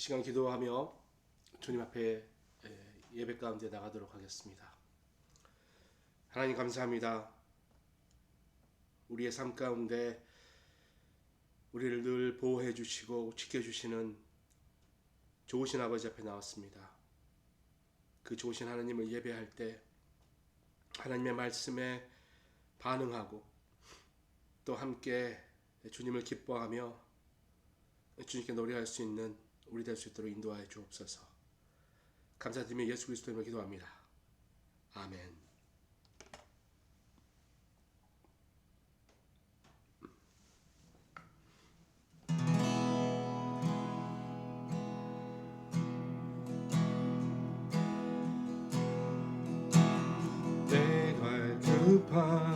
시간 기도하며 주님 앞에 예배 가운데 나가도록 하겠습니다. 하나님 감사합니다. 우리의 삶 가운데 우리를 늘 보호해 주시고 지켜주시는 좋으신 아버지 앞에 나왔습니다. 그 좋으신 하나님을 예배할 때 하나님의 말씀에 반응하고 또 함께 주님을 기뻐하며 주님께 노래할 수 있는 우리 될 수 있도록 인도하여 주옵소서. 감사드리며 예수 그리스도의 이름으로 기도합니다. 아멘. 내가 급한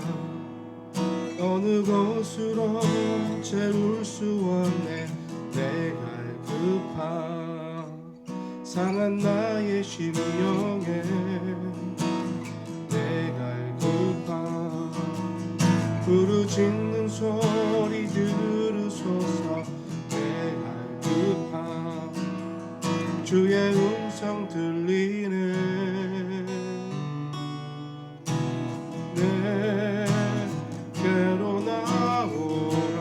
어느 곳으로 채울 수 없네. 내가 급한 상한 나의 심령에 내가 급한 부르짖는 소리 들으소서. 내가 급한 주의 음성 들리네. 내게로 나오라.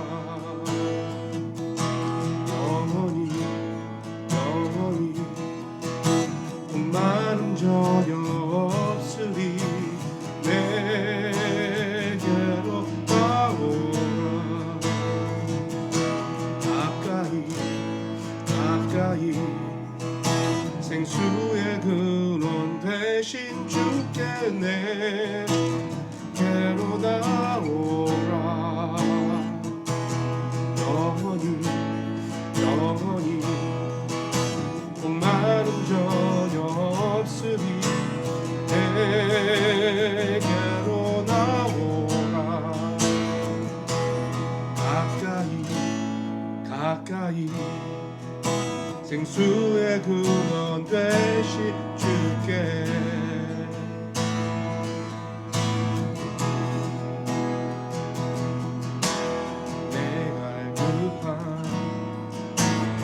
영원히 목마름 전혀 없으리. 내게로 나오라. 가까이 생수의 근원 대신 주께 내게로 나오라. 영원히 목마름 전혀 없으리. 내게로 나오라. 가까이 생수의 근원 되신 주께 내가 급한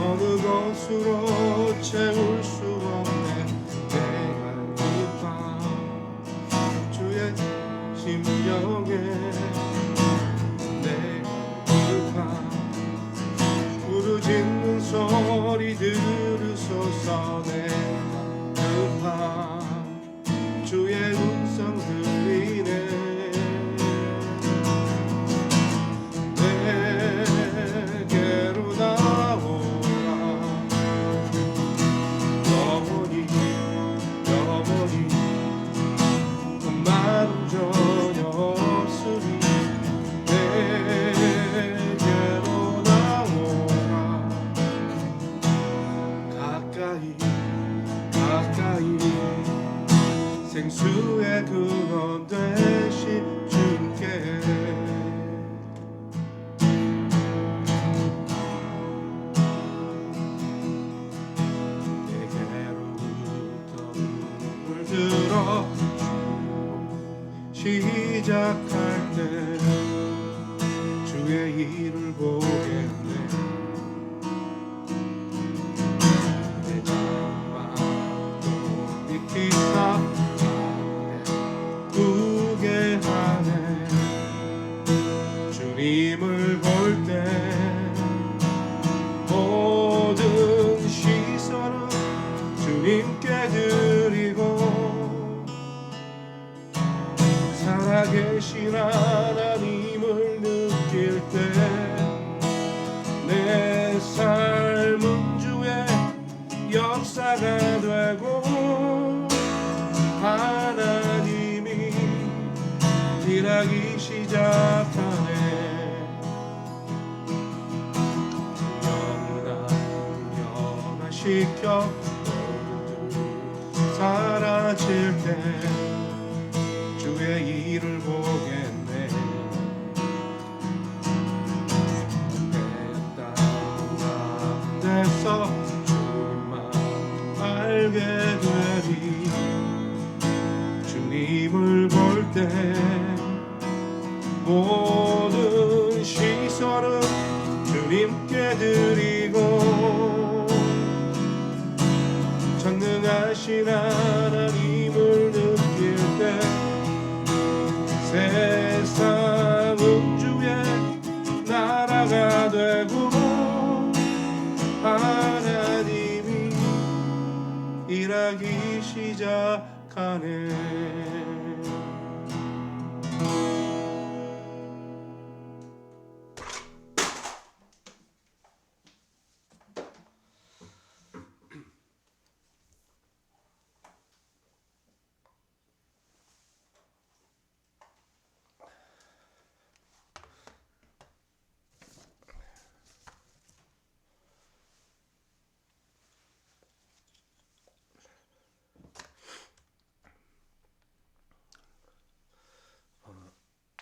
어느 곳으로 채울 수 없네. 내가 급한 주의 심령에 내가 급한 부르짖는 소리 들으소서. 내가 급한 주의 음성 들리네. 내게로 나오라. 영원히 마음 전혀 없으리. 내게로 나오라. 가까이 생수의 근원 되신 주께 내게로부터 눈을 들어 시작할 때 주의 일을 보겠네. 내 마음도 익히사 우게 하네. 주님을 볼 때 모든 시선은 주님께 드리고 살아계신 하나님을 느낄 때 내 삶은 주의 역사가 되고 하나님이 일하기 시작하네. 영원시켜 모두 사라질 때 주의 일을 보겠네. 내 땅 가운데서 주님만 알게 되리. 주님을 볼 때 모든 시선은 주님께 드리고 크신 하나님을 느낄 때 세상은 주의 나라가 되고 하나님이 일하기 시작하네.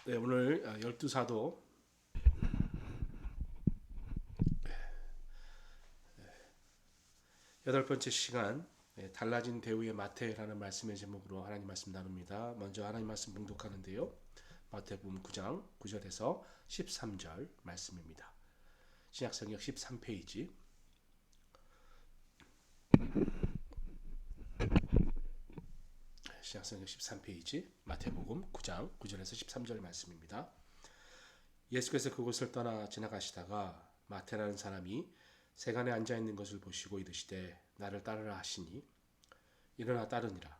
네, 오늘 12사도 여덟 번째 시간 달라진 대우의 마태라는 말씀의 제목으로 하나님 말씀 나눕니다. 먼저 하나님 말씀 봉독하는데요. 마태복음 9장 9절에서 13절 말씀입니다. 신약성경 13페이지. 신약성경 13페이지 마태복음 9장 9절에서 13절 말씀입니다. 예수께서 그곳을 떠나 지나가시다가 마태라는 사람이 세간에 앉아 있는 것을 보시고 이르시되 나를 따르라 하시니 일어나 따르니라.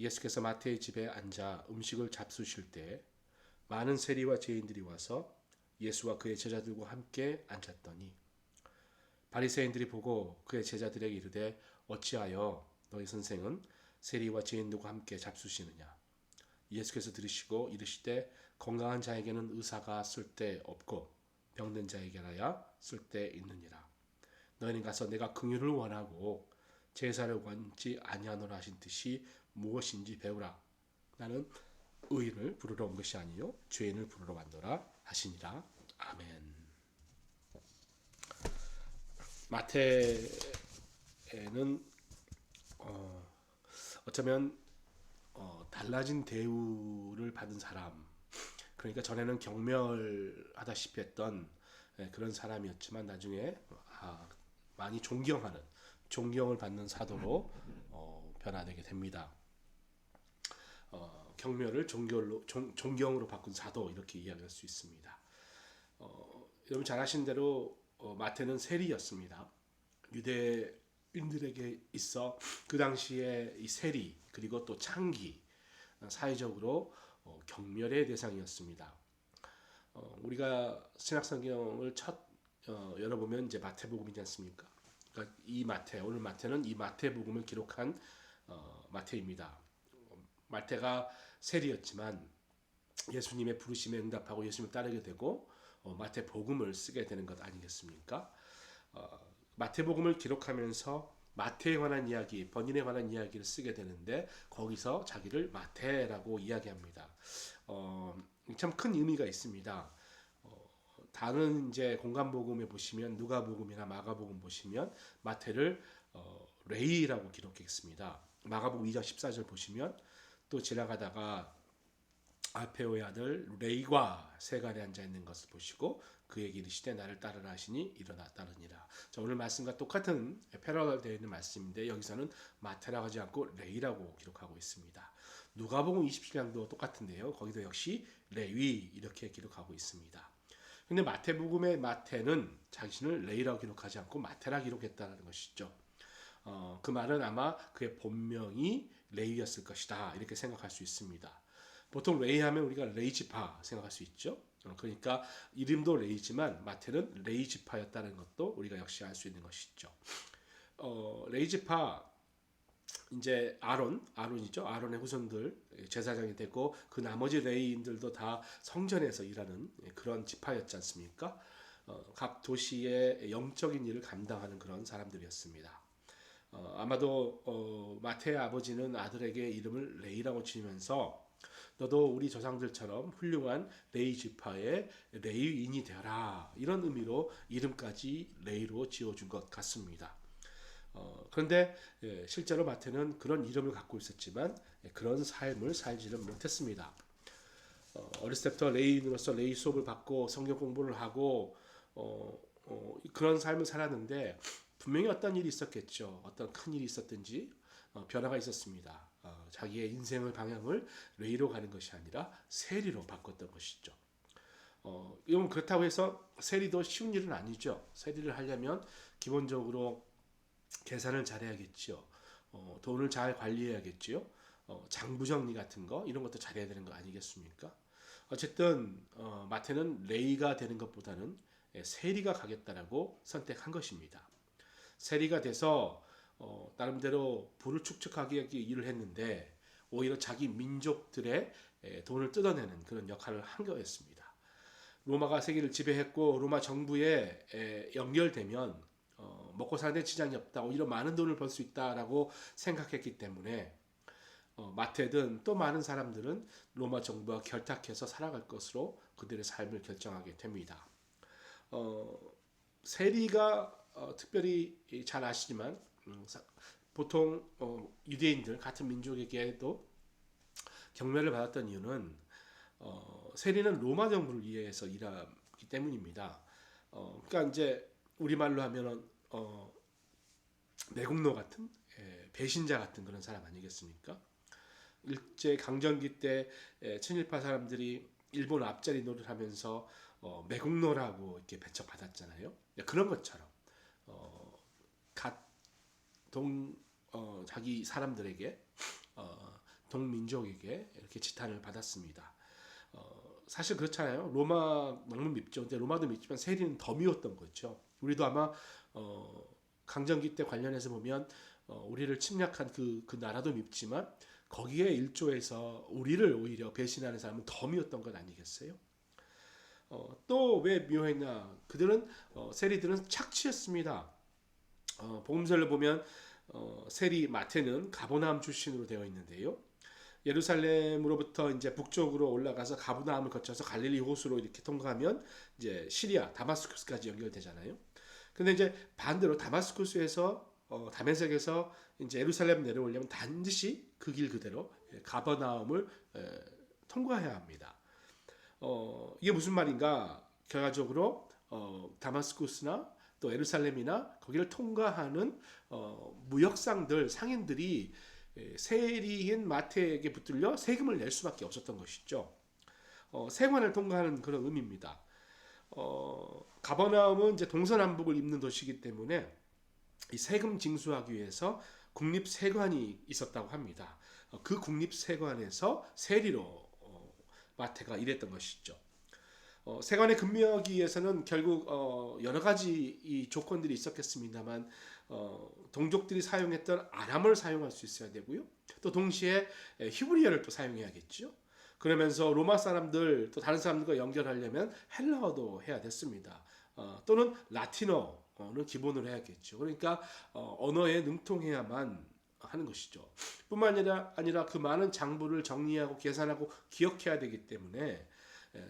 예수께서 마태의 집에 앉아 음식을 잡수실 때 많은 세리와 죄인들이 와서 예수와 그의 제자들과 함께 앉았더니 바리새인들이 보고 그의 제자들에게 이르되 어찌하여 너희 선생은 세리와 죄인들과 함께 잡수시느냐. 예수께서 들으시고 이르시되 건강한 자에게는 의사가 쓸데없고 병든 자에게라야 쓸데있느니라. 너희는 가서 내가 긍휼을 원하고 제사를 원치 아니하노라 하신 뜻이 무엇인지 배우라. 나는 의인을 부르러 온 것이 아니요 죄인을 부르러 왔노라 하시니라. 아멘. 마태는 어쩌면 달라진 대우를 받은 사람, 그러니까 전에는 경멸하다시피 했던 그런 사람이었지만 나중에 많이 존경을 받는 사도로 변화되게 됩니다. 경멸을 존경으로 바꾼 사도, 이렇게 이야기할 수 있습니다. 여러분 잘 아신 대로 마태는 세리였습니다. 유대인들에게 있어 그 당시에 이 세리 그리고 또 창기, 사회적으로 경멸의 대상이었습니다. 우리가 신약성경을 열어보면 이제 마태복음이지 않습니까? 그러니까 오늘 마태는 이 마태복음을 기록한 마태입니다. 마태가 세리였지만 예수님의 부르심에 응답하고 예수님을 따르게 되고 마태복음을 쓰게 되는 것 아니겠습니까? 마태복음을 기록하면서 마태에 관한 이야기, 번인에 관한 이야기를 쓰게 되는데 거기서 자기를 마태라고 이야기합니다. 참 큰 의미가 있습니다. 다른 이제 공간복음에 보시면 누가복음이나 마가복음 보시면 마태를 레이라고 기록했습니다. 마가복음 2장 14절 보시면 또 지나가다가 알페오의 아들 레이가 세간에 앉아 있는 것을 보시고 그에게 이르시되 나를 따르라 하시니 일어나 따르니라. 자, 오늘 말씀과 똑같은 패러가 되어 있는 말씀인데 여기서는 마태라고 하지 않고 레이라고 기록하고 있습니다. 누가복음 27장도 똑같은데요. 거기도 역시 레위 이렇게 기록하고 있습니다. 근데 마태복음의 마태는 자신을 레이라고 기록하지 않고 마태라 기록했다는 것이죠. 그 말은 아마 그의 본명이 레위였을 것이다 이렇게 생각할 수 있습니다. 보통 레이 하면 우리가 레이지파 생각할 수 있죠. 그러니까 이름도 레이지만 마태는 레이지파였다는 것도 우리가 역시 알 수 있는 것이죠. 레이지파 이제 아론이죠. 아론의 후손들 제사장이 되고 그 나머지 레이인들도 다 성전에서 일하는 그런 지파였지 않습니까? 각 도시의 영적인 일을 감당하는 그런 사람들이었습니다. 아마도 마태의 아버지는 아들에게 이름을 레이라고 지으면서 너도 우리 조상들처럼 훌륭한 레이 지파의 레위인이 되어라 이런 의미로 이름까지 레이로 지어준 것 같습니다. 그런데 실제로 마태는 그런 이름을 갖고 있었지만 그런 삶을 살지는 못했습니다. 어렸을 때부터 레이인으로서 레이 수업을 받고 성경 공부를 하고 그런 삶을 살았는데 분명히 어떤 일이 있었겠죠. 어떤 큰 일이 있었든지 변화가 있었습니다. 자기의 인생의 방향을 레이로 가는 것이 아니라 세리로 바꿨던 것이죠. 이건 그렇다고 해서 세리도 쉬운 일은 아니죠. 세리를 하려면 기본적으로 계산을 잘해야겠죠. 돈을 잘 관리해야겠죠. 장부 정리 같은 거 이런 것도 잘해야 되는 거 아니겠습니까? 어쨌든 마태는 레이가 되는 것보다는 세리가 가겠다라고 선택한 것입니다. 세리가 돼서 나름대로 부를 축적하기 위해 일을 했는데 오히려 자기 민족들의 돈을 뜯어내는 그런 역할을 한 거였습니다. 로마가 세계를 지배했고 로마 정부에 연결되면 먹고 사는 데 지장이 없다. 오히려 많은 돈을 벌 수 있다라고 생각했기 때문에 마태든 또 많은 사람들은 로마 정부와 결탁해서 살아갈 것으로 그들의 삶을 결정하게 됩니다. 세리가 특별히 잘 아시지만 보통 유대인들 같은 민족에게도 경멸을 받았던 이유는 세리는 로마 정부를 위해서 일하기 때문입니다. 그러니까 이제 우리말로 하면은 매국노 같은 배신자 같은 그런 사람 아니겠습니까? 일제 강점기 때 친일파 사람들이 일본 앞자리 노릇을 하면서 매국노라고 이렇게 배척받았잖아요. 그런 것처럼 자기 사람들에게 동민족에게 이렇게 지탄을 받았습니다. 사실 그렇잖아요. 로마 너무 밉죠. 근데 로마도 밉지만 세리는 더 미웠던 거죠. 우리도 아마 강점기 때 관련해서 보면 우리를 침략한 그 나라도 밉지만 거기에 일조해서 우리를 오히려 배신하는 사람은 더 미웠던 것 아니겠어요? 또 왜 미워했냐? 그들은 세리들은 착취했습니다. 복음서를 보면 세리 마태는 가버나움 출신으로 되어 있는데요. 예루살렘으로부터 이제 북쪽으로 올라가서 가버나움을 거쳐서 갈릴리 호수로 이렇게 통과하면 이제 시리아 다마스쿠스까지 연결되잖아요. 근데 이제 반대로 다마스쿠스에서 다메섹에서 이제 예루살렘 내려오려면 반드시 그 길 그대로 가버나움을 통과해야 합니다. 이게 무슨 말인가? 결과적으로 다마스쿠스나 또 예루살렘이나 거기를 통과하는 무역상들 상인들이 세리인 마태에게 붙들려 세금을 낼 수밖에 없었던 것이죠. 세관을 통과하는 그런 의미입니다. 가버나움은 이제 동서남북을 잇는 도시이기 때문에 이 세금 징수하기 위해서 국립세관이 있었다고 합니다. 그 국립세관에서 세리로 마태가 일했던 것이죠. 세관에 근무하기 위해서는 결국 여러 가지 이 조건들이 있었겠습니다만 동족들이 사용했던 아람어를 사용할 수 있어야 되고요. 또 동시에 히브리어를 또 사용해야겠죠. 그러면서 로마 사람들 또 다른 사람들과 연결하려면 헬라어도 해야 됐습니다. 또는 라틴어는 기본으로 해야겠죠. 그러니까 언어에 능통해야만 하는 것이죠. 뿐만 아니라 그 많은 장부를 정리하고 계산하고 기억해야 되기 때문에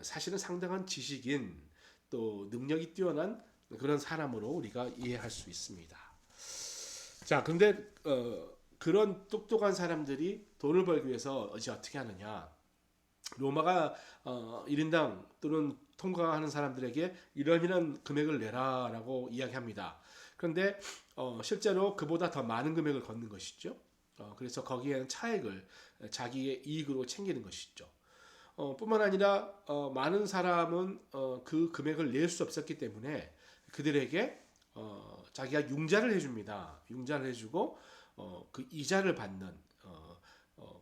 사실은 상당한 지식인 또 능력이 뛰어난 그런 사람으로 우리가 이해할 수 있습니다. 자, 근데 그런 똑똑한 사람들이 돈을 벌기 위해서 어떻게 하느냐? 로마가 1인당 또는 통과하는 사람들에게 이런 금액을 내라라고 이야기합니다. 그런데 실제로 그보다 더 많은 금액을 걷는 것이죠. 그래서 거기에는 차액을 자기의 이익으로 챙기는 것이죠. 뿐만 아니라 많은 사람은 그 금액을 낼 수 없었기 때문에 그들에게 자기가 융자를 해줍니다. 융자를 해주고 그 이자를 받는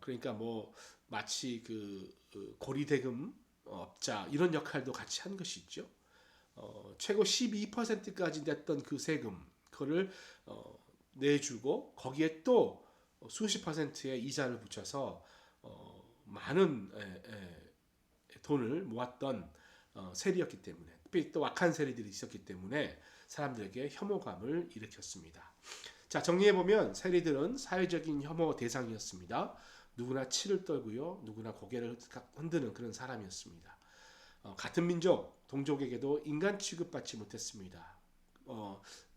그러니까 뭐 마치 그 고리대금 업자 이런 역할도 같이 한 것이죠. 최고 12%까지 냈던 그 세금 그거를 내주고 거기에 또 수십 퍼센트의 이자를 붙여서 많은 돈을 모았던 세리였기 때문에 특히 또 악한 세리들이 있었기 때문에 사람들에게 혐오감을 일으켰습니다. 자, 정리해보면 세리들은 사회적인 혐오 대상이었습니다. 누구나 치를 떨고요. 누구나 고개를 흔드는 그런 사람이었습니다. 같은 민족, 동족에게도 인간 취급받지 못했습니다.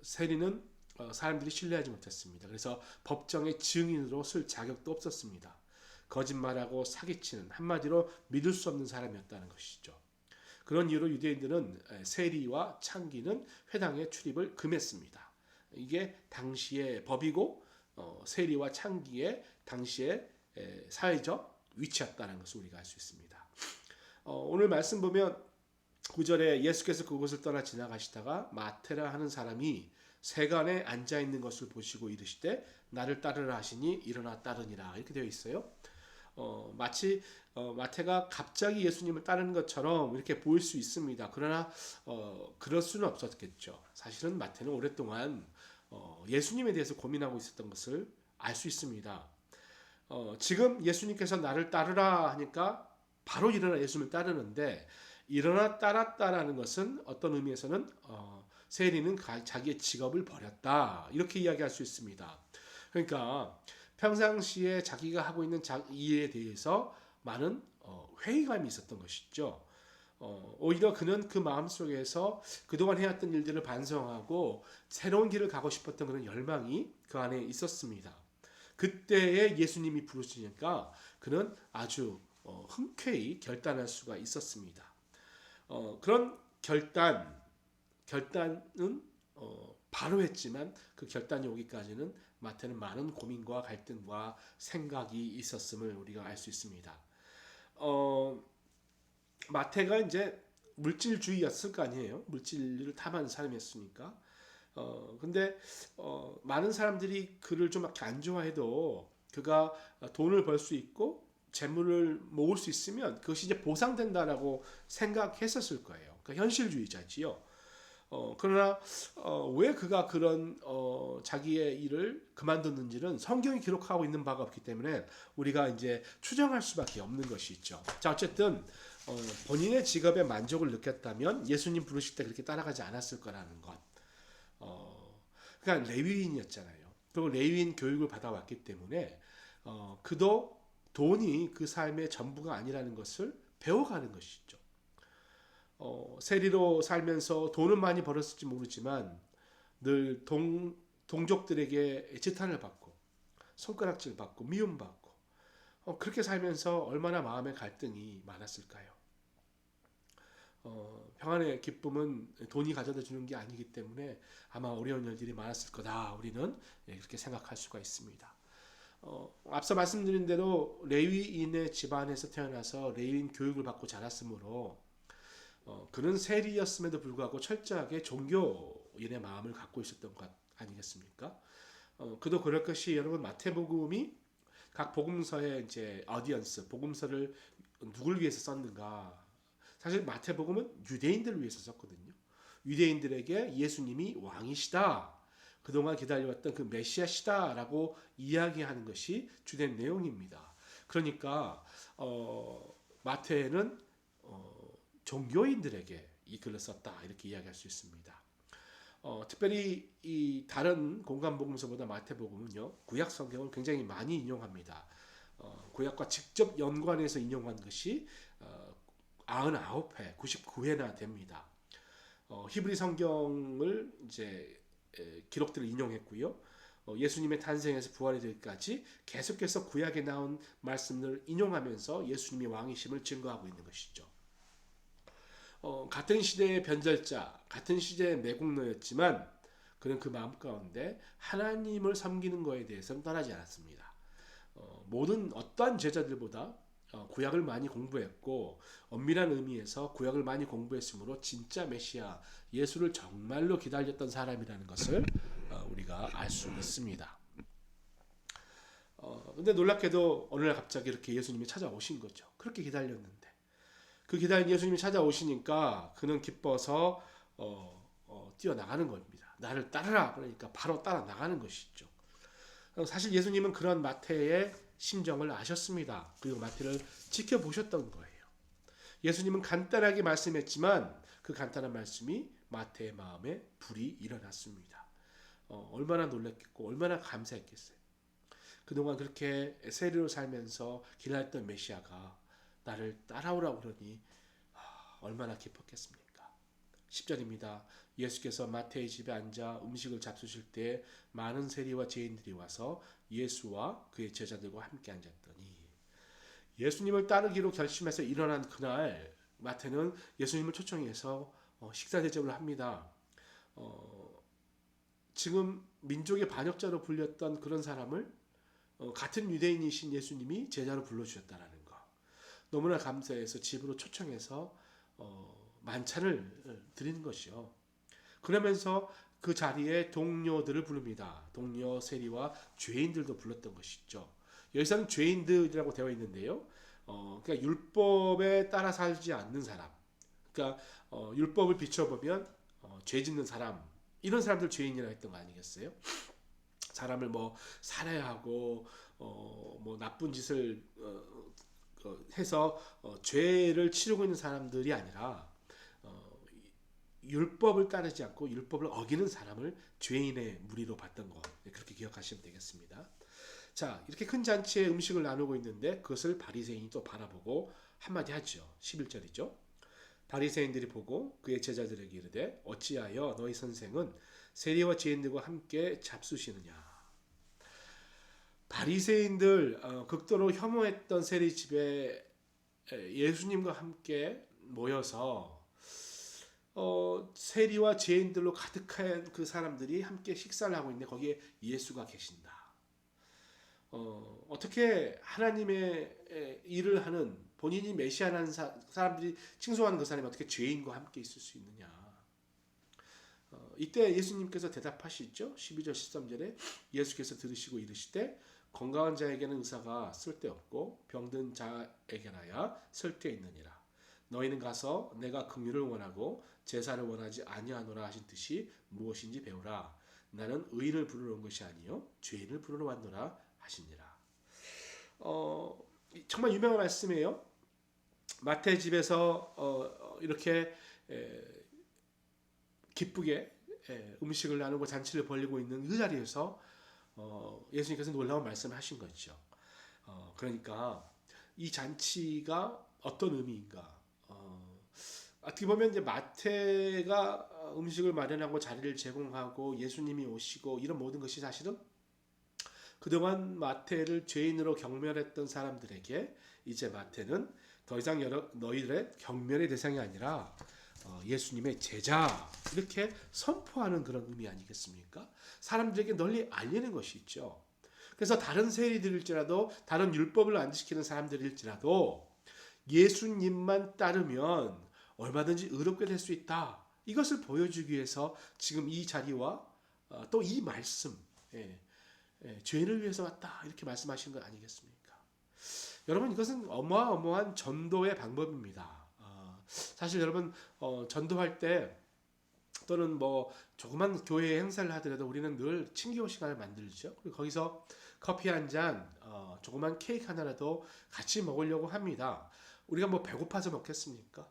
세리는 사람들이 신뢰하지 못했습니다. 그래서 법정의 증인으로 쓸 자격도 없었습니다. 거짓말하고 사기치는 한마디로 믿을 수 없는 사람이었다는 것이죠. 그런 이유로 유대인들은 세리와 창기는 회당에 출입을 금했습니다. 이게 당시의 법이고 세리와 창기의 당시의 사회적 위치였다는 것을 우리가 알 수 있습니다. 오늘 말씀 보면 9절에 예수께서 그곳을 떠나 지나가시다가 마태라 하는 사람이 세간에 앉아 있는 것을 보시고 이르시되 나를 따르라 하시니 일어나 따르니라 이렇게 되어 있어요. 마치 마태가 갑자기 예수님을 따르는 것처럼 이렇게 보일 수 있습니다. 그러나 그럴 수는 없었겠죠. 사실은 마태는 오랫동안 예수님에 대해서 고민하고 있었던 것을 알 수 있습니다. 지금 예수님께서 나를 따르라 하니까 바로 일어나 예수님을 따르는데 일어나 따랐다라는 것은 어떤 의미에서는 세리는 자기의 직업을 버렸다 이렇게 이야기할 수 있습니다. 그러니까 평상시에 자기가 하고 있는 일에 대해서 많은 회의감이 있었던 것이죠. 오히려 그는 그 마음속에서 그동안 해왔던 일들을 반성하고 새로운 길을 가고 싶었던 그런 열망이 그 안에 있었습니다. 그때에 예수님이 부르시니까 그는 아주 흔쾌히 결단할 수가 있었습니다. 그런 결단은 바로 했지만 그 결단이 오기까지는 마태는 많은 고민과 갈등과 생각이 있었음을 우리가 알 수 있습니다. 마태가 이제 물질주의였을 거 아니에요. 물질을 탐하는 사람이었으니까. 근데 많은 사람들이 그를 좀 이렇게 안 좋아해도 그가 돈을 벌 수 있고 재물을 모을 수 있으면 그것이 이제 보상된다라고 생각했었을 거예요. 그러니까 현실주의자지요. 그러나 왜 그가 그런 자기의 일을 그만뒀는지는 성경이 기록하고 있는 바가 없기 때문에 우리가 이제 추정할 수밖에 없는 것이 있죠. 자, 어쨌든 본인의 직업에 만족을 느꼈다면 예수님 부르실 때 그렇게 따라가지 않았을 거라는 것. 그러니까 레위인이었잖아요. 그리고 레위인 교육을 받아왔기 때문에 그도 돈이 그 삶의 전부가 아니라는 것을 배워가는 것이죠. 세리로 살면서 돈은 많이 벌었을지 모르지만 늘 동족들에게 지탄을 받고 손가락질 받고 미움받고 그렇게 살면서 얼마나 마음의 갈등이 많았을까요? 평안의 기쁨은 돈이 가져다 주는 게 아니기 때문에 아마 어려운 일들이 많았을 거다. 우리는 그렇게 생각할 수가 있습니다. 앞서 말씀드린 대로 레위인의 집안에서 태어나서 레위인 교육을 받고 자랐으므로 그는 세리였음에도 불구하고 철저하게 종교인의 마음을 갖고 있었던 것 아니겠습니까? 그도 그럴 것이 여러분 마태복음이 각 복음서의 이제 어디언스 복음서를 누굴 위해서 썼는가? 사실 마태복음은 유대인들을 위해서 썼거든요. 유대인들에게 예수님이 왕이시다. 그동안 기다려왔던 그 메시아시다라고 이야기하는 것이 주된 내용입니다. 그러니까 마태는 종교인들에게 이 글을 썼다 이렇게 이야기할 수 있습니다. 특별히 이 다른 공간복음서보다 마태복음은요 구약 성경을 굉장히 많이 인용합니다. 구약과 직접 연관해서 인용한 것이 99회, 99회나 됩니다. 히브리 성경을 이제 기록들을 인용했고요. 예수님의 탄생에서 부활이 되기까지 계속해서 구약에 나온 말씀을 인용하면서 예수님이 왕이심을 증거하고 있는 것이죠. 같은 시대의 변절자, 같은 시대의 매국노였지만 그는 그 마음 가운데 하나님을 섬기는 것에 대해서는 떠나지 않았습니다. 모든 어떠한 제자들보다 구약을 많이 공부했고 엄밀한 의미에서 구약을 많이 공부했으므로 진짜 메시아 예수를 정말로 기다렸던 사람이라는 것을 우리가 알 수 있습니다. 근데 놀랍게도 어느 날 갑자기 이렇게 예수님이 찾아오신 거죠. 그렇게 기다렸는데 그 기다린 예수님이 찾아오시니까 그는 기뻐서 뛰어나가는 겁니다. 나를 따르라 그러니까 바로 따라 나가는 것이죠. 사실 예수님은 그런 마태의 심정을 아셨습니다. 그리고 마태를 지켜보셨던 거예요. 예수님은 간단하게 말씀했지만 그 간단한 말씀이 마태의 마음에 불이 일어났습니다. 얼마나 놀랐겠고 얼마나 감사했겠어요. 그동안 그렇게 세리로 살면서 기다렸던 메시아가 나를 따라오라고 그러니 얼마나 기뻤겠습니까? 10절입니다. 예수께서 마태의 집에 앉아 음식을 잡수실 때 많은 세리와 죄인들이 와서 예수와 그의 제자들과 함께 앉았더니 예수님을 따르기로 결심해서 일어난 그날 마태는 예수님을 초청해서 식사 대접을 합니다. 지금 민족의 반역자로 불렸던 그런 사람을 같은 유대인이신 예수님이 제자로 불러주셨다라는 거. 너무나 감사해서 집으로 초청해서 만찬을 드리는 것이요. 그러면서 그 자리에 동료들을 부릅니다. 동료, 세리와 죄인들도 불렀던 것이죠. 여기서는 죄인들이라고 되어 있는데요. 그러니까 율법에 따라 살지 않는 사람. 그러니까 율법을 비춰보면 죄 짓는 사람, 이런 사람들 죄인이라 했던 거 아니겠어요? 사람을 뭐 살해야 하고 뭐 나쁜 짓을 해서 죄를 치르고 있는 사람들이 아니라 율법을 따르지 않고 율법을 어기는 사람을 죄인의 무리로 봤던 거, 그렇게 기억하시면 되겠습니다. 자, 이렇게 큰 잔치에 음식을 나누고 있는데 그것을 바리새인이 또 바라보고 한마디 하죠. 11절이죠. 바리새인들이 보고 그의 제자들에게 이르되 어찌하여 너희 선생은 세리와 죄인들과 함께 잡수시느냐. 바리새인들 극도로 혐오했던 세리 집에 예수님과 함께 모여서 세리와 죄인들로 가득한 그 사람들이 함께 식사를 하고 있는데 거기에 예수가 계신다. 어떻게 하나님의 일을 하는 본인이 메시아라는 사람들이 칭송하는 그 사람이 어떻게 죄인과 함께 있을 수 있느냐. 이때 예수님께서 대답하시죠. 12절 13절에 예수께서 들으시고 이르시되 건강한 자에게는 의사가 쓸데없고 병든 자에게나야 쓸데있느니라. 너희는 가서 내가 긍휼을 원하고 제사를 원하지 아니하노라 하신 뜻이 무엇인지 배우라. 나는 의인을 부르러 온 것이 아니요 죄인을 부르러 왔노라 하시니라. 정말 유명한 말씀이에요. 마태 집에서 이렇게 기쁘게 음식을 나누고 잔치를 벌이고 있는 그 자리에서 예수님께서 놀라운 말씀을 하신 거죠. 그러니까 이 잔치가 어떤 의미인가? 어떻게 보면 이제 마태가 음식을 마련하고 자리를 제공하고 예수님이 오시고 이런 모든 것이 사실은 그동안 마태를 죄인으로 경멸했던 사람들에게 이제 마태는 더 이상 너희들의 경멸의 대상이 아니라 예수님의 제자, 이렇게 선포하는 그런 의미 아니겠습니까? 사람들에게 널리 알리는 것이 있죠. 그래서 다른 세리들일지라도 다른 율법을 안 지키는 사람들일지라도 예수님만 따르면 얼마든지 의롭게 될 수 있다. 이것을 보여주기 위해서 지금 이 자리와 또 이 말씀, 죄인을 위해서 왔다, 이렇게 말씀하신 것 아니겠습니까? 여러분, 이것은 어마어마한 전도의 방법입니다. 사실 여러분 전도할 때 또는 뭐 조그만 교회 행사를 하더라도 우리는 늘 친교 시간을 만들죠. 그리고 거기서 커피 한 잔, 조그만 케이크 하나라도 같이 먹으려고 합니다. 우리가 뭐 배고파서 먹겠습니까?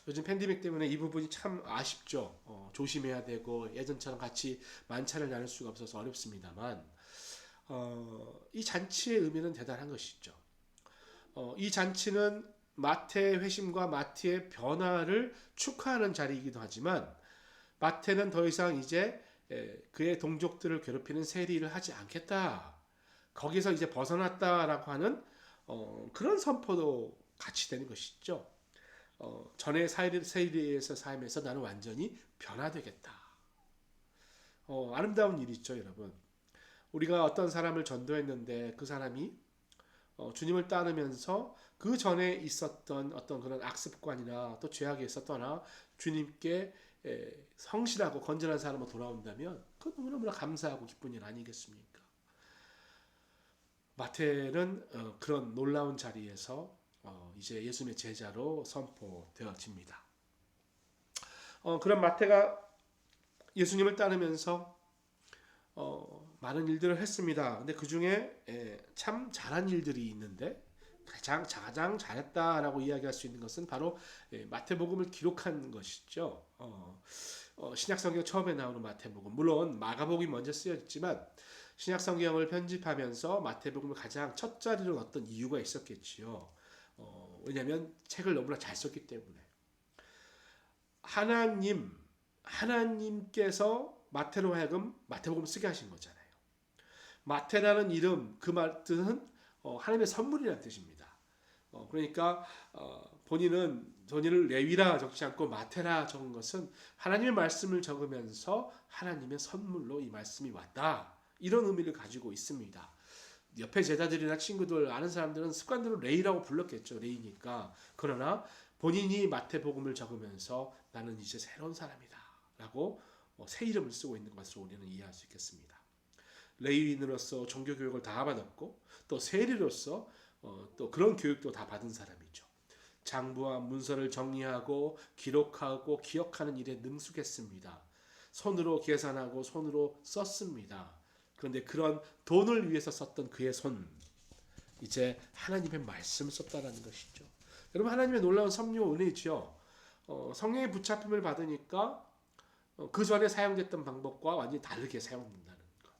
요즘 팬데믹 때문에 이 부분이 참 아쉽죠. 조심해야 되고 예전처럼 같이 만찬을 나눌 수가 없어서 어렵습니다만 이 잔치의 의미는 대단한 것이죠. 이 잔치는 마태의 회심과 마태의 변화를 축하하는 자리이기도 하지만 마태는 더 이상 이제 그의 동족들을 괴롭히는 세리를 하지 않겠다. 거기서 이제 벗어났다라고 하는 그런 선포도 같이 되는 것이죠. 전에 세리에서 삶에서 나는 완전히 변화되겠다. 아름다운 일이죠, 여러분. 우리가 어떤 사람을 전도했는데 그 사람이 주님을 따르면서 그 전에 있었던 어떤 그런 악습관이나 또 죄악에서 떠나 주님께 성실하고 건전한 사람으로 돌아온다면 그건 너무너무나 감사하고 기쁜 일 아니겠습니까? 마태는 그런 놀라운 자리에서 이제 예수님의 제자로 선포되어집니다. 그런 마태가 예수님을 따르면서 많은 일들을 했습니다. 근데 그 중에 참 잘한 일들이 있는데 가장 잘했다라고 이야기할 수 있는 것은 바로 마태복음을 기록한 것이죠. 신약성경 처음에 나오는 마태복음, 물론 마가복음이 먼저 쓰여졌지만 신약성경을 편집하면서 마태복음을 가장 첫 자리로 넣었던 이유가 있었겠지요. 왜냐하면 책을 너무나 잘 썼기 때문에. 하나님께서 마태로 하여금 마태복음을 쓰게 하신 거잖아요. 마태라는 이름, 그 말 뜻은 하나님의 선물이라는 뜻입니다. 그러니까 본인을 레위라 적지 않고 마테라 적은 것은 하나님의 말씀을 적으면서 하나님의 선물로 이 말씀이 왔다. 이런 의미를 가지고 있습니다. 옆에 제자들이나 친구들 아는 사람들은 습관대로 레이라고 불렀겠죠. 레이니까. 그러나 본인이 마태복음을 적으면서 나는 이제 새로운 사람이다 라고 새 이름을 쓰고 있는 것으로 우리는 이해할 수 있겠습니다. 레위인으로서 종교교육을 다 받았고 또 세리로서 또 그런 교육도 다 받은 사람이죠. 장부와 문서를 정리하고 기록하고 기억하는 일에 능숙했습니다. 손으로 계산하고 손으로 썼습니다. 그런데 그런 돈을 위해서 썼던 그의 손, 이제 하나님의 말씀을 썼다는 것이죠. 여러분, 하나님의 놀라운 섭리와 은혜지요. 성령의 붙잡힘을 받으니까 그 전에 사용됐던 방법과 완전히 다르게 사용된다는 것.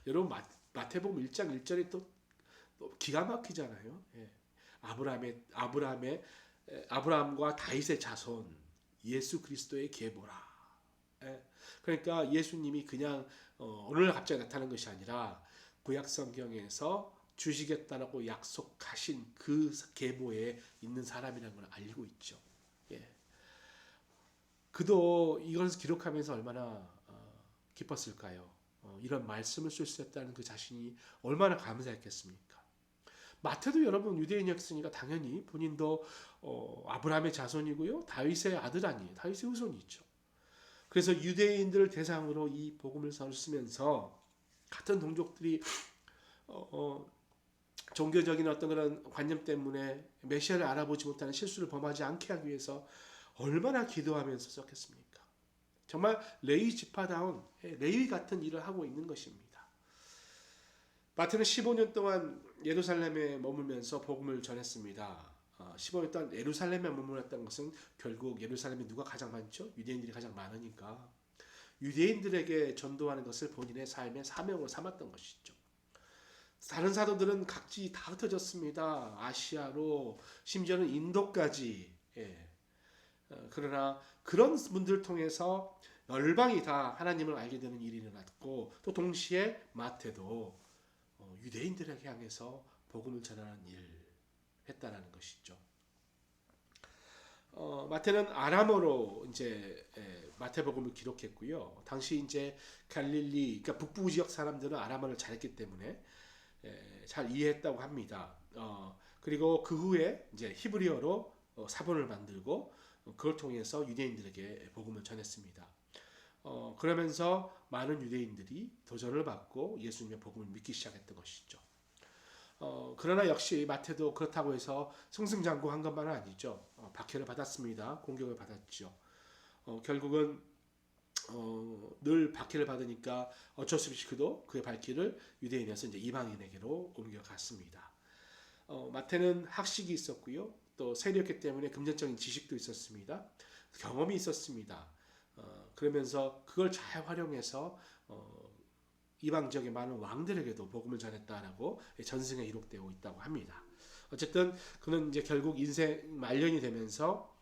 여러분, 마태복음 1장 1절이 또 기가 막히잖아요. 예. 아브라함과 다윗의 자손 예수 그리스도의 계보라. 예. 그러니까 예수님이 그냥 어느 날 갑자기 나타난 것이 아니라 구약 성경에서 주시겠다라고 약속하신 그 계보에 있는 사람이라는 걸 알고 있죠. 예. 그도 이걸 기록하면서 얼마나 기뻤을까요? 이런 말씀을 쓸 수 있다는 그 자신이 얼마나 감사했겠습니까? 마태도 여러분 유대인이었으니까 당연히 본인도 아브라함의 자손이고요. 다윗의 아들 아니에요. 다윗의 후손이죠. 그래서 유대인들을 대상으로 이 복음을 쓰면서 같은 동족들이 종교적인 어떤 그런 관념 때문에 메시아를 알아보지 못하는 실수를 범하지 않게 하기 위해서 얼마나 기도하면서 썼겠습니까? 정말 레위 지파다운 레위 같은 일을 하고 있는 것입니다. 마태는 15년 동안 예루살렘에 머물면서 복음을 전했습니다. 15년 동안 예루살렘에 머물렀다는 것은 결국 예루살렘에 누가 가장 많죠? 유대인들이 가장 많으니까 유대인들에게 전도하는 것을 본인의 삶의 사명으로 삼았던 것이죠. 다른 사도들은 각지 다 흩어졌습니다. 아시아로 심지어는 인도까지. 예. 그러나 그런 분들을 통해서 열방이 다 하나님을 알게 되는 일이 일어났고 또 동시에 마태도 유대인들에게 향해서 복음을 전하는 일을 했다라는 것이죠. 마태는 아람어로 이제 마태복음을 기록했고요. 당시 이제 갈릴리, 그러니까 북부 지역 사람들은 아람어를 잘했기 때문에 잘 이해했다고 합니다. 그리고 그 후에 이제 히브리어로 사본을 만들고 그걸 통해서 유대인들에게 복음을 전했습니다. 그러면서 많은 유대인들이 도전을 받고 예수님의 복음을 믿기 시작했던 것이죠. 그러나 역시 마태도 그렇다고 해서 승승장구한 것만은 아니죠. 박해를 받았습니다. 공격을 받았죠. 결국은 늘 박해를 받으니까 어쩔 수 없이 그도 그의 발길을 유대인에서 이제 이방인에게로 옮겨갔습니다. 마태는 학식이 있었고요. 또 세리였기 때문에 금전적인 지식도 있었습니다. 경험이 있었습니다. 그러면서 그걸 잘 활용해서 이방 지역의 많은 왕들에게도 복음을 전했다라고 전승에 기록되어 있다고 합니다. 어쨌든 그는 이제 결국 인생 말년이 되면서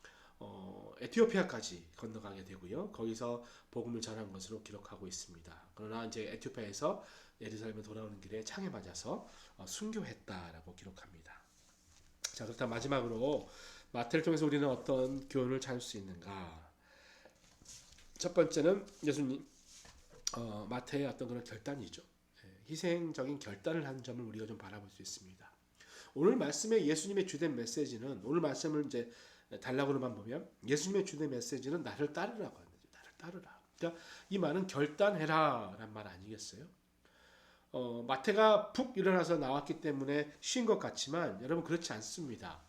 에티오피아까지 건너가게 되고요. 거기서 복음을 전한 것으로 기록하고 있습니다. 그러나 이제 에티오피아에서 예루살렘에 돌아오는 길에 창에 맞아서 순교했다라고 기록합니다. 자, 그렇다면 마지막으로 마태를 통해서 우리는 어떤 교훈을 찾을 수 있는가? 첫 번째는 예수님 마태의 어떤 그런 결단이죠. 희생적인 결단을 한 점을 우리가 좀 바라볼 수 있습니다. 오늘 말씀의 예수님의 주된 메시지는 오늘 말씀을 이제 단락으로만 보면 예수님의 주된 메시지는 나를 따르라고 하는 거죠. 나를 따르라. 그러니까 이 말은 결단해라라는 말 아니겠어요? 마태가 푹 일어나서 나왔기 때문에 쉬운 것 같지만 여러분 그렇지 않습니다.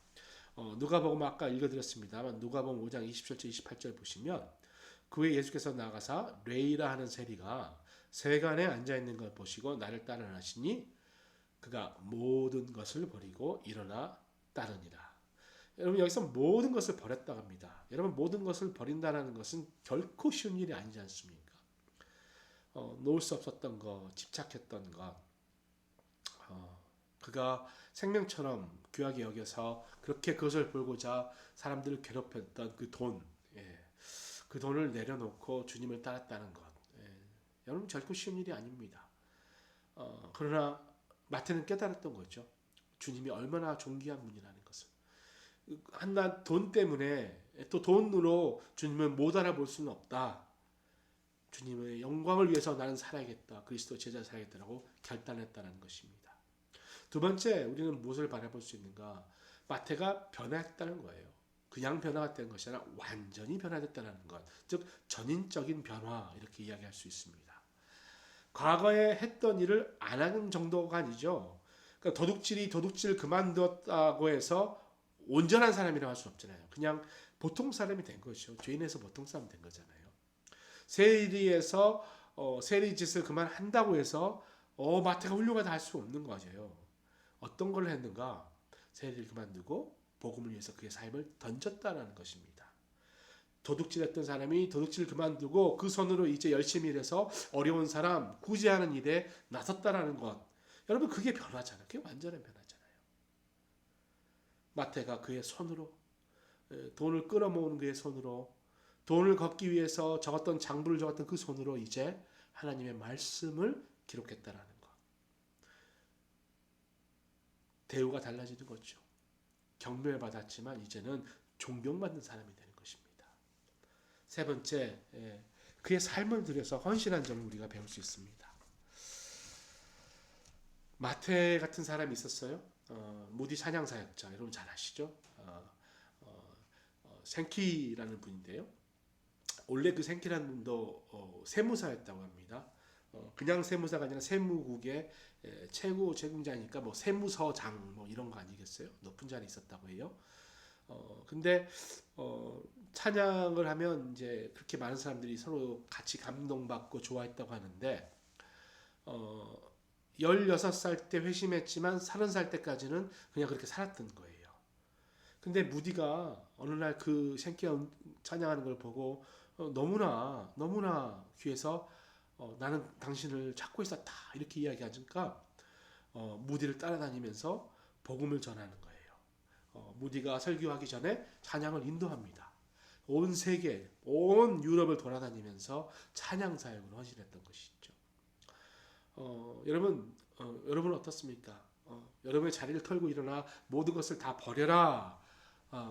누가복음 아까 읽어드렸습니다만 누가복음 5장 27절 28절 보시면 그 후에 예수께서 나가사 레이라 하는 세리가 세간에 앉아있는 걸 보시고 나를 따르라 하시니 그가 모든 것을 버리고 일어나 따르니라. 여러분 여기서 모든 것을 버렸다고 합니다. 여러분 모든 것을 버린다는 것은 결코 쉬운 일이 아니지 않습니까? 놓을 수 없었던 것, 집착했던 것, 그가 생명처럼 귀하게 여겨서 그렇게 그것을 벌고자 사람들을 괴롭혔던 그 돈, 그 돈을 내려놓고 주님을 따랐다는 것, 여러분 결코 쉬운 일이 아닙니다. 그러나 마태는 깨달았던 거죠. 주님이 얼마나 존귀한 분이라는 것을. 한낱 돈 때문에 또 돈으로 주님을 못 알아볼 수는 없다. 주님의 영광을 위해서 나는 살아야겠다. 그리스도 제자 살아야겠다라고 결단했다는 것입니다. 두 번째, 우리는 무엇을 바라볼 수 있는가? 마태가 변화했다는 거예요. 그냥 변화가 된 것이 아니라 완전히 변화됐다는 것. 즉 전인적인 변화 이렇게 이야기할 수 있습니다. 과거에 했던 일을 안 하는 정도가 아니죠. 그러니까 도둑질 그만두었다고 해서 온전한 사람이라고 할 수 없잖아요. 그냥 보통 사람이 된 것이죠. 죄인에서 보통 사람 된 거잖아요. 세리에서 세리 짓을 그만한다고 해서 마태가 훌륭하다 할 수 없는 거죠. 어떤 걸 했는가? 세리를 그만두고 복음을 위해서 그의 삶을 던졌다라는 것입니다. 도둑질했던 사람이 도둑질 그만두고 그 손으로 이제 열심히 일해서 어려운 사람 구제하는 일에 나섰다라는 것. 여러분 그게 변화잖아요. 그게 완전한 변화잖아요. 마태가 그의 손으로 돈을 끌어모으는 그의 손으로 돈을 걷기 위해서 적었던 장부를 적었던 그 손으로 이제 하나님의 말씀을 기록했다라는 것. 대우가 달라지는 거죠. 경멸받았지만 이제는 존경받는 사람이 되는 것입니다. 세 번째, 그의 삶을 들여서 헌신한 점을 우리가 배울 수 있습니다. 마태 같은 사람이 있었어요. 무디 찬양사역자, 여러분 잘 아시죠? 생키라는 분인데요. 원래 그 생키라는 분도 세무사였다고 합니다. 그냥 세무사가 아니라 세무국의 최고 책임자니까 뭐 세무서장 뭐 이런 거 아니겠어요? 높은 자리에 있었다고 해요. 근데 찬양을 하면 이제 그렇게 많은 사람들이 서로 같이 감동받고 좋아했다고 하는데 16살 때 회심했지만 30살 때까지는 그냥 그렇게 살았던 거예요. 근데 어느 날 그 생키가 찬양하는 걸 보고 너무나 귀해서 나는 당신을 찾고 있었다 이렇게 이야기하니까 무디를 따라다니면서 복음을 전하는 거예요. 무디가 설교하기 전에 찬양을 인도합니다. 온 세계, 온 유럽을 돌아다니면서 찬양 사역을 헌신했던 것이죠. 여러분 어떻습니까? 여러분의 자리를 털고 일어나 모든 것을 다 버려라.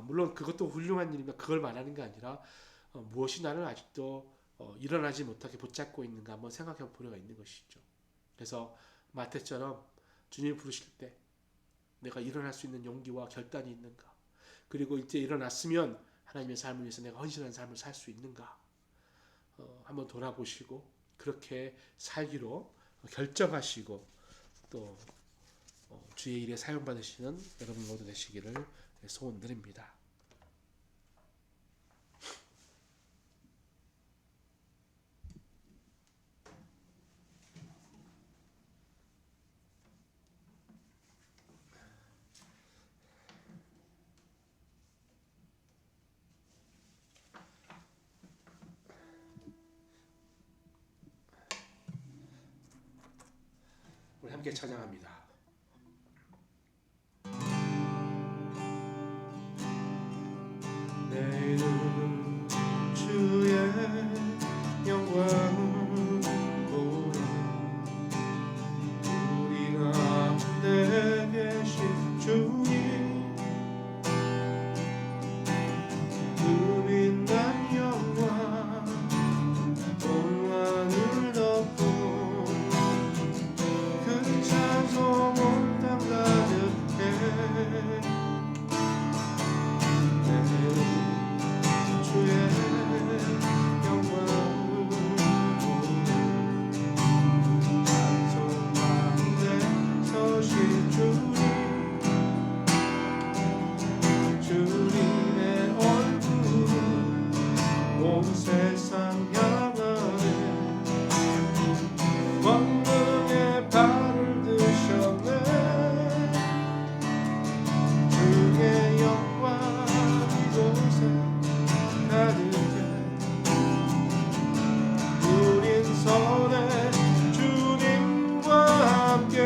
물론 그것도 훌륭한 일입니다. 그걸 말하는 게 아니라 무엇이 나를 아직도 일어나지 못하게 붙잡고 있는가 한번 생각해 볼 필요가 있는 것이죠. 그래서 마태처럼 주님이 부르실 때 내가 일어날 수 있는 용기와 결단이 있는가, 그리고 이제 일어났으면 하나님의 삶을 위해서 내가 헌신한 삶을 살 수 있는가 한번 돌아보시고 그렇게 살기로 결정하시고 또 주의 일에 사용받으시는 여러분 모두 되시기를 소원드립니다. 우리 함께 찬양합니다. 내일은 주의 영광을 보라. 우리 가운데 계신 주님, 그 빛난 영광 온 하늘 덮고 그 찬송 온 땅 가득해. 주의 영광을 찬송 가운데 서신 주님의 얼굴 온 세상 향하네. 권능의 발을 드셨네. 주의 영광 이곳에 가득해. 우린 서네 주님과 함께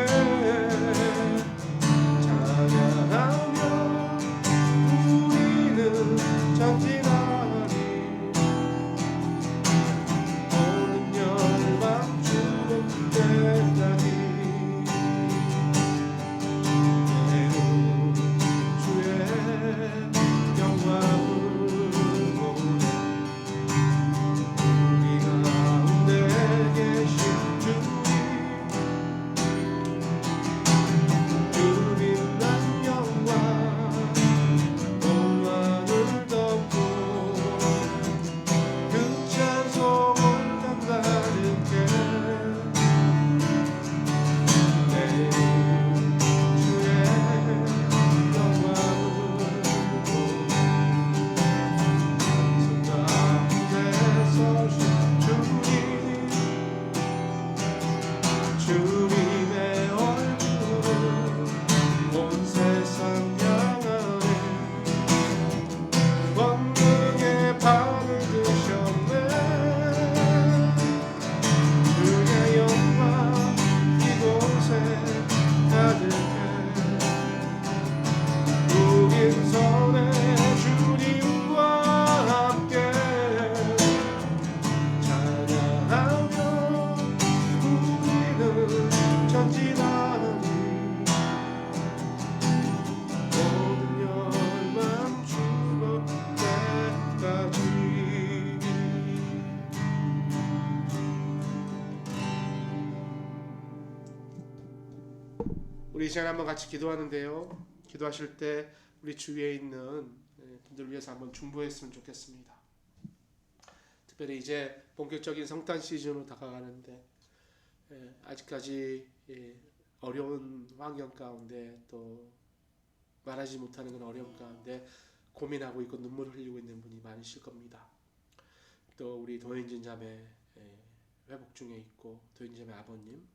우리 이 시간 한번 같이 기도하는데요. 기도하실 때 우리 주위에 있는 분들 위해서 한번 중보했으면 좋겠습니다. 특별히 이제 본격적인 성탄 시즌으로 다가가는데 아직까지 어려운 환경 가운데 또 말하지 못하는 그런 어려움 가운데 고민하고 있고 눈물을 흘리고 있는 분이 많으실 겁니다. 또 우리 도현진 자매 회복 중에 있고 도현진 자매 아버님,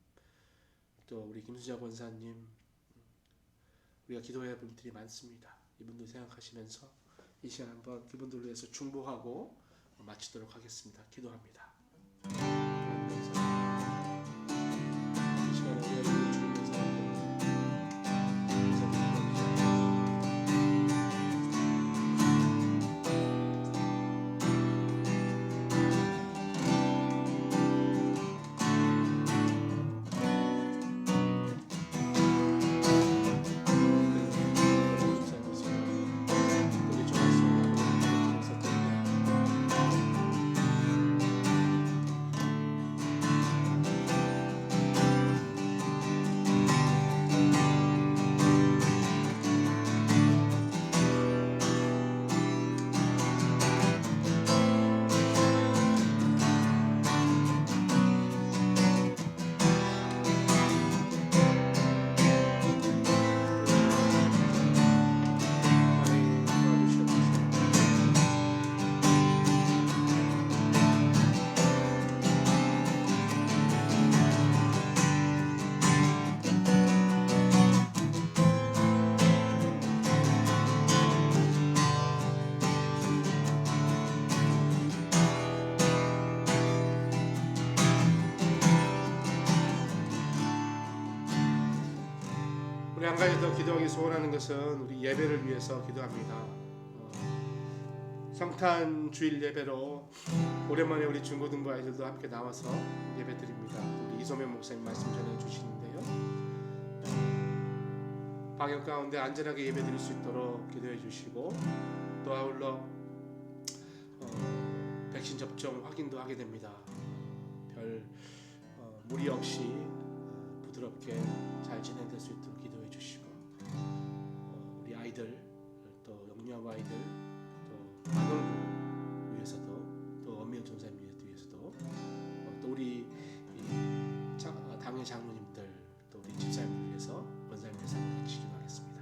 또 우리 김수자 권사님, 우리가 기도해야 할 분들이 많습니다. 이분들 생각하시면서 이 시간 한번 그분들을 위해서 중보하고 마치도록 하겠습니다. 기도합니다. 이 시간에 우리가 이루어 주면서 우리 한 가지 더 기도하기 소원하는 것은 우리 예배를 위해서 기도합니다. 성탄 주일 예배로 오랜만에 우리 중고등부 아이들도 함께 나와서 예배드립니다. 우리 이소면 목사님 말씀 전해 주시는데요. 방역 가운데 안전하게 예배드릴 수 있도록 기도해 주시고 또 아울러 백신 접종 확인도 하게 됩니다. 별 무리 없이 부드럽게 잘 진행될 수 있도록 기도해 주시고 우리 아이들 또 영유아부 아이들 또 간호부 위해서도 또 엄미연 전사님 위해서도 또 우리 당의 장로님들 또 우리 집사님들 위해서 원사님 위해서 같이 기도하겠습니다.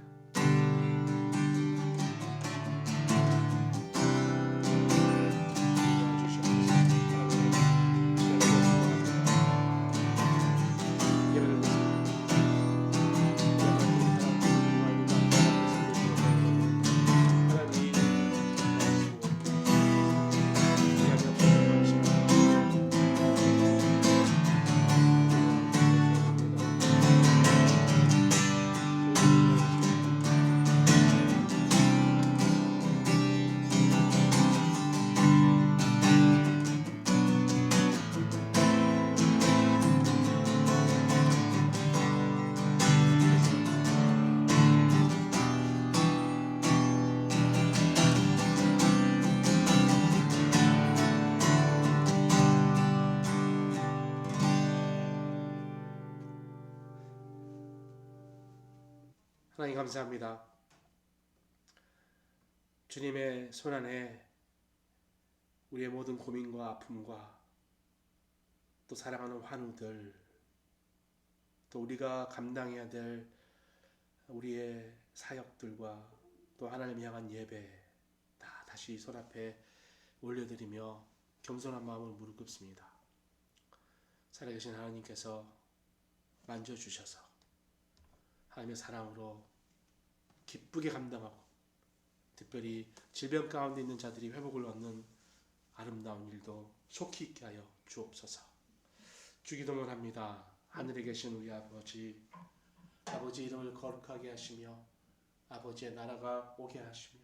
하나님 감사합니다. 주님의 손안에 우리의 모든 고민과 아픔과 또 사랑하는 환우들 또 우리가 감당해야 될 우리의 사역들과 또 하나님 향한 예배 다 다시 손 앞에 올려드리며 겸손한 마음을 무릎 꿇습니다. 살아계신 하나님께서 만져주셔서 하나님의 사랑으로 기쁘게 감당하고 특별히 질병 가운데 있는 자들이 회복을 얻는 아름다운 일도 속히 있게 하여 주옵소서. 주기도문 합니다. 하늘에 계신 우리 아버지 이름을 거룩하게 하시며 아버지의 나라가 오게 하시며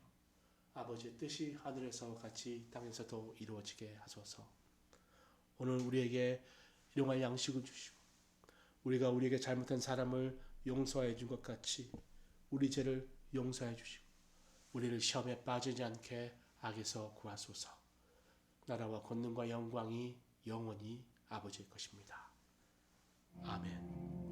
아버지의 뜻이 하늘에서 같이 땅에서도 이루어지게 하소서. 오늘 우리에게 일용할 양식을 주시고 우리가 우리에게 잘못한 사람을 용서해 준 것 같이 우리 죄를 용서해 주시고 우리를 시험에 빠지지 않게 악에서 구하소서. 나라와 권능과 영광이 영원히 아버지의 것입니다. 아멘.